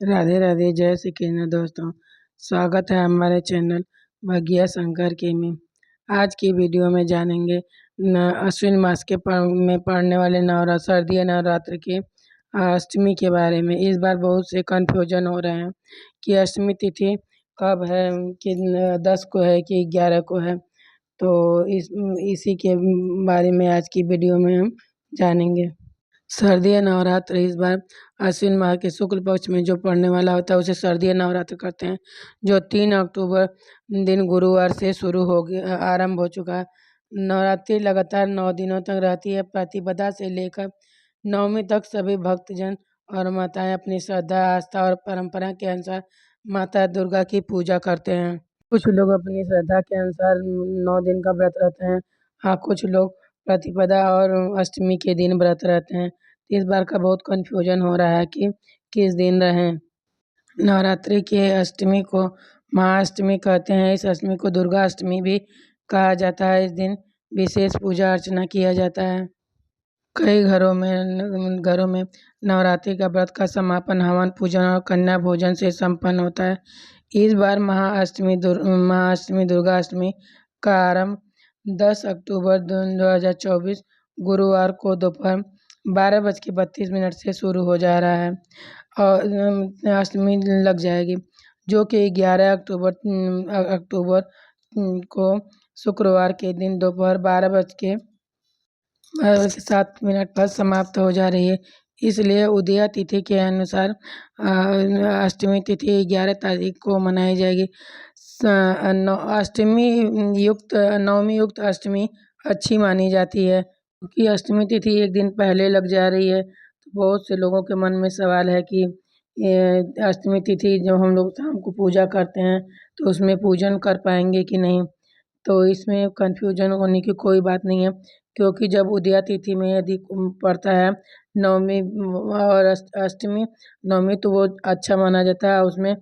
राधे राधे, जय श्री कृष्ण दोस्तों। स्वागत है हमारे चैनल भगिया शंकर के में। आज की वीडियो में जानेंगे अश्विन मास के में पड़ने वाले नवरात्र शारदीय नवरात्र के अष्टमी के बारे में। इस बार बहुत से कन्फ्यूजन हो रहे हैं कि अष्टमी तिथि कब है, कि 10 को है कि 11 को है। तो इसी के बारे में आज की वीडियो में हम जानेंगे। शारदीय नवरात्र इस बार आश्विन माह के शुक्ल पक्ष में जो पड़ने वाला होता है उसे शारदीय नवरात्र कहते हैं, जो 3 अक्टूबर दिन गुरुवार से शुरू हो गया आरंभ हो चुका है। नवरात्रि लगातार 9 दिनों तक रहती है। प्रतिपदा से लेकर नवमी तक सभी भक्तजन और माताएं अपनी श्रद्धा, आस्था और परंपरा के अनुसार माता दुर्गा की पूजा करते हैं। कुछ लोग अपनी श्रद्धा के अनुसार 9 दिन का व्रत रहते हैं। हाँ, कुछ लोग प्रतिपदा और अष्टमी के दिन व्रत रहते हैं। इस बार का बहुत कन्फ्यूजन हो रहा है कि किस दिन रहें। नवरात्रि के अष्टमी को महाअष्टमी कहते हैं। इस अष्टमी को दुर्गा अष्टमी भी कहा जाता है। इस दिन विशेष पूजा अर्चना किया जाता है। कई घरों में नवरात्रि का व्रत का समापन हवन, पूजन और कन्या भोजन से संपन्न होता है। इस बार महाअष्टमी दुर्गा अष्टमी का आरंभ 10 अक्टूबर 2024 गुरुवार को दोपहर 12:32 से शुरू हो जा रहा है और अष्टमी लग जाएगी, जो कि 11 अक्टूबर को शुक्रवार के दिन दोपहर 12:07 पर समाप्त हो जा रही है। इसलिए उदया तिथि के अनुसार अष्टमी तिथि 11 तारीख को मनाई जाएगी। नवमी युक्त अष्टमी अच्छी मानी जाती है, क्योंकि अष्टमी तिथि एक दिन पहले लग जा रही है। तो बहुत से लोगों के मन में सवाल है कि अष्टमी तिथि जब हम लोग शाम को पूजा करते हैं तो उसमें पूजन कर पाएंगे कि नहीं। तो इसमें कन्फ्यूजन होने की कोई बात नहीं है, क्योंकि जब उदया तिथि में यदि पड़ता है नवमी और अष्टमी, नवमी तो वो अच्छा माना जाता है। उसमें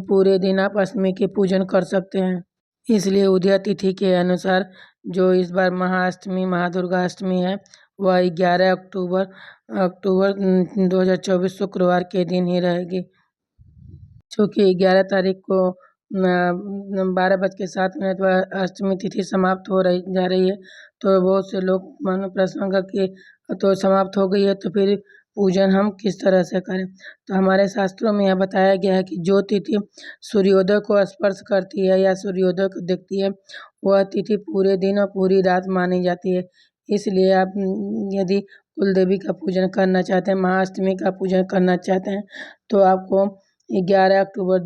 पूरे दिन आप अष्टमी के पूजन कर सकते हैं। इसलिए उदया तिथि के अनुसार जो इस बार महाअष्टमी महादुर्गा अष्टमी है वह 11 अक्टूबर 2024 शुक्रवार के दिन ही रहेगी, जो कि 11 तारीख को 12:07 पर अष्टमी तिथि समाप्त हो जा रही है। तो बहुत से लोग मन प्रश्न होगा कि तो समाप्त हो गई है तो फिर पूजन हम किस तरह से करें। तो हमारे शास्त्रों में यह बताया गया है कि जो तिथि सूर्योदय को स्पर्श करती है या सूर्योदय को दिखती है, वह तिथि पूरे दिन और पूरी रात मानी जाती है। इसलिए आप यदि कुल देवी का पूजन करना चाहते हैं, महाअष्टमी का पूजन करना चाहते हैं, तो आपको 11 अक्टूबर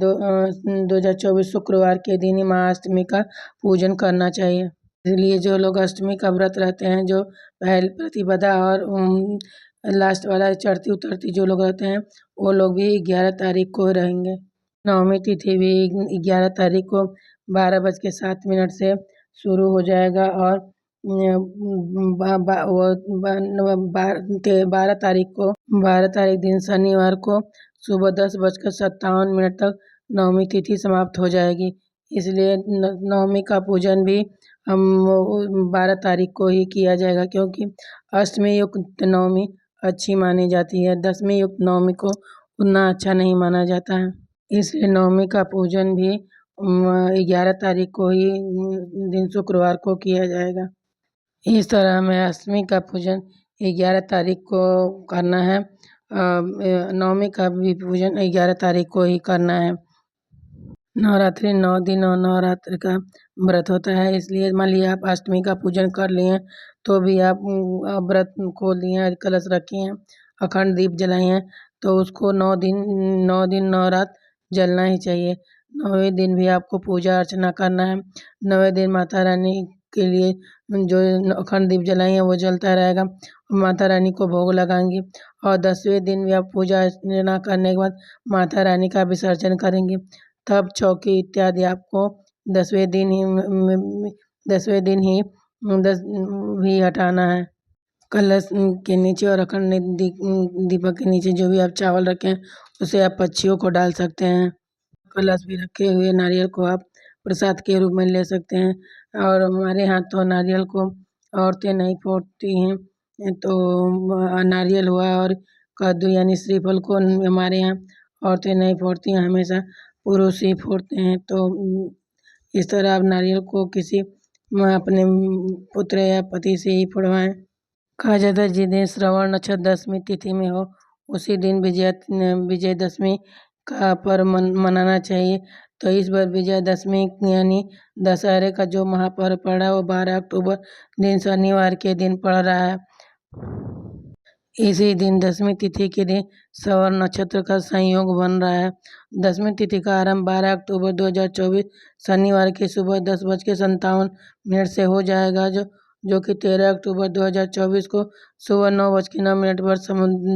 2024 शुक्रवार के दिन ही महाअष्टमी का पूजन करना चाहिए। इसलिए जो लोग अष्टमी का व्रत रहते हैं, जो पहले प्रतिपदा और लास्ट वाला चढ़ती उतरती जो लोग रहते हैं, वो लोग भी 11 तारीख को रहेंगे। नवमी तिथि भी 11 तारीख को 12:07 से शुरू हो जाएगा और 12 तारीख दिन शनिवार को सुबह 10:57 तक नवमी तिथि समाप्त हो जाएगी। इसलिए नवमी का पूजन भी हम 12 तारीख को ही किया जाएगा, क्योंकि अष्टमी युक्त नवमी अच्छी मानी जाती है। 10वीं युक्त नवमी को उतना अच्छा नहीं माना जाता है। इसलिए नवमी का पूजन भी 11 तारीख को ही दिन शुक्रवार को किया जाएगा। इस तरह हमें अष्टमी का पूजन 11 तारीख को करना है। नवमी का भी पूजन 11 तारीख को ही करना है। नवरात्रि 9 दिन और नवरात्र का व्रत होता है। इसलिए मान लिया आप अष्टमी का पूजन कर लिए तो भी आप व्रत खोल दिए, कलश रखी हैं, अखंड दीप जलाई हैं, तो उसको 9 दिन 9 रात जलना ही चाहिए। 9वें दिन भी आपको पूजा अर्चना करना है। 9वें दिन माता रानी के लिए जो अखंड दीप जलाई है वो जलता रहेगा, माता रानी को भोग लगाएंगी। और 10वें दिन भी आप पूजा अर्चना करने के बाद माता रानी का विसर्जन करेंगे। तब चौकी इत्यादि आपको 10वें दिन ही 10 भी हटाना है। कलश के नीचे और अखंड दीपक के नीचे जो भी आप चावल रखें उसे आप पक्षियों को डाल सकते हैं। कलश भी रखे हुए नारियल को आप प्रसाद के रूप में ले सकते हैं। और हमारे यहाँ तो नारियल को औरतें नहीं फोड़ती हैं, तो नारियल हुआ और कद्दू यानी श्रीफल को हमारे यहाँ औरतें नहीं फोड़ती हैं, हमेशा पुरुष ही फोड़ते हैं। तो इस तरह आप नारियल को किसी अपने पुत्र या पति से ही फोड़वाएं। कहा जाता है जिस दिन श्रवण नक्षत्र दशमी तिथि में हो उसी दिन विजयदशमी का पर्व मनाना चाहिए। तो इस बार विजयदशमी यानी दशहरे का जो महापर्व पड़ा वो 12 अक्टूबर दिन शनिवार के दिन पड़ रहा है। इसी दिन दशमी तिथि के दिन श्रवण नक्षत्र का संयोग बन रहा है। दशमी तिथि का आरंभ 12 अक्टूबर 2024 शनिवार की सुबह 10:57 से हो जाएगा, जो कि 13 अक्टूबर 2024 को सुबह 9:09 पर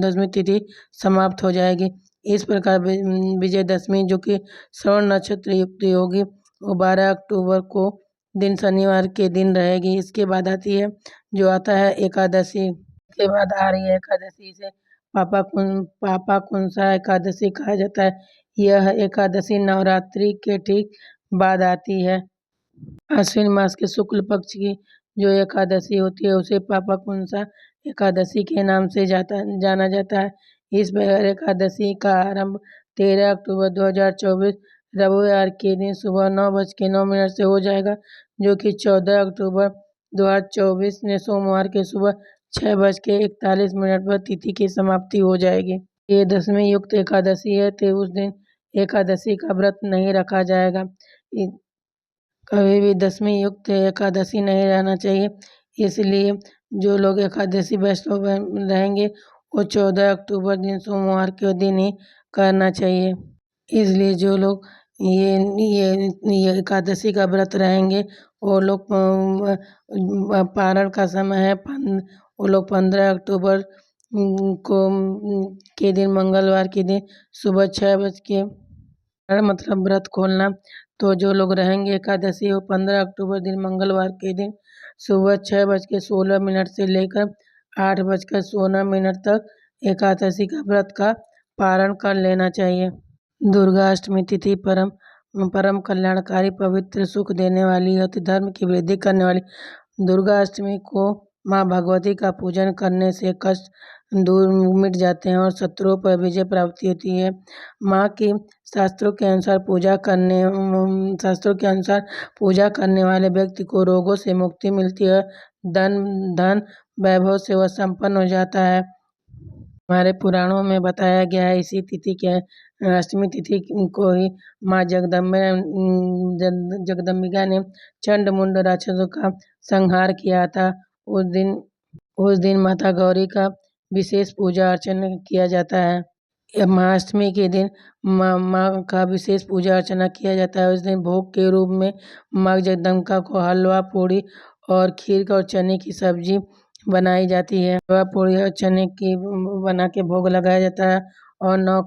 दशमी तिथि समाप्त हो जाएगी। इस प्रकार विजयदशमी जो कि श्रवण नक्षत्र युक्त होगी वो 12 अक्टूबर को दिन शनिवार के दिन रहेगी। इसके बाद आती है जो आता है एकादशी। के बाद आ रही है एकादशी। इसे पापा कुंसा एकादशी कहा जाता है। यह एकादशी नवरात्रि के ठीक बाद आती है। अश्विन मास के शुक्ल पक्ष की जो एकादशी होती है उसे पापा कुंसा एकादशी के नाम से जाना जाता है। इस बार एकादशी का आरंभ 13 अक्टूबर 2024 रविवार के दिन सुबह 9:09 से हो जाएगा, जो कि 14 अक्टूबर 2024 ने सोमवार के सुबह 6:41 पर तिथि की समाप्ति हो जाएगी। ये दशमी युक्त एकादशी है, तो उस दिन एकादशी का व्रत नहीं रखा जाएगा। कभी भी दशमी युक्त एकादशी नहीं रहना चाहिए। इसलिए जो लोग एकादशी वैष्णव रहेंगे वो 14 अक्टूबर दिन सोमवार के दिन ही करना चाहिए। इसलिए जो लोग ये एकादशी का व्रत रहेंगे वो लोग पारण का समय है वो लोग 15 अक्टूबर को के दिन मंगलवार के दिन सुबह 6 मतलब व्रत खोलना। तो जो लोग रहेंगे एकादशी वो 15 अक्टूबर दिन मंगलवार के दिन सुबह 6:16 से लेकर 8:16 तक एकादशी का व्रत का पारण कर लेना चाहिए। दुर्गा अष्टमी तिथि परम कल्याणकारी, पवित्र, सुख देने वाली अति धर्म की वृद्धि करने वाली दुर्गा अष्टमी को माँ भगवती का पूजन करने से कष्ट दूर मिट जाते हैं और शत्रुओं पर विजय प्राप्ति होती है। माँ की शास्त्रों के अनुसार पूजा करने वाले व्यक्ति को रोगों से मुक्ति मिलती है, धन वैभव से वह संपन्न हो जाता है। हमारे पुराणों में बताया गया है इसी तिथि के अष्टमी तिथि को ही माँ जगदम्बिका ने चंड मुंड राक्षसों का संहार किया था। उस दिन माता गौरी का विशेष पूजा अर्चना किया जाता है। महाअष्टमी के दिन माँ का विशेष पूजा अर्चना किया जाता है। उस दिन भोग के रूप में माँ जगदम्बिका को हलवा, पूड़ी और खीर और चने की सब्जी बनाई जाती है। हलवा, पूड़ी और चने की बना के भोग लगाया जाता है और 9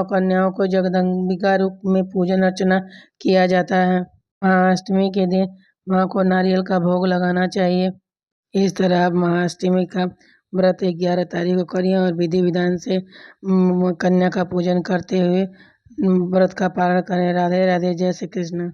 कन्याओं को जगदम्बिका रूप में पूजन अर्चना किया जाता है। महाअष्टमी के दिन माँ को नारियल का भोग लगाना चाहिए। इस तरह आप महाअष्टमी का व्रत 11 तारीख को करिए और विधि विधान से कन्या का पूजन करते हुए व्रत का पालन करें। राधे राधे, जय श्री कृष्ण।